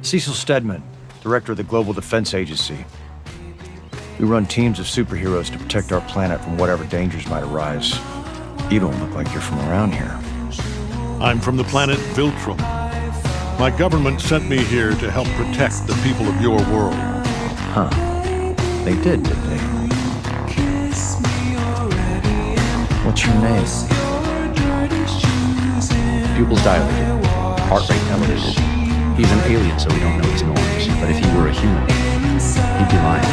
Cecil Stedman, director of the Global Defense Agency. We run teams of superheroes to protect our planet from whatever dangers might arise. You don't look like you're from around here. I'm from the planet Viltrum. My government sent me here to help protect the people of your world. Huh. They did they? What's your name? Pupils dilated, heart rate elevated. He's an alien, so we don't know his norms. But if he were a human, he'd be lying.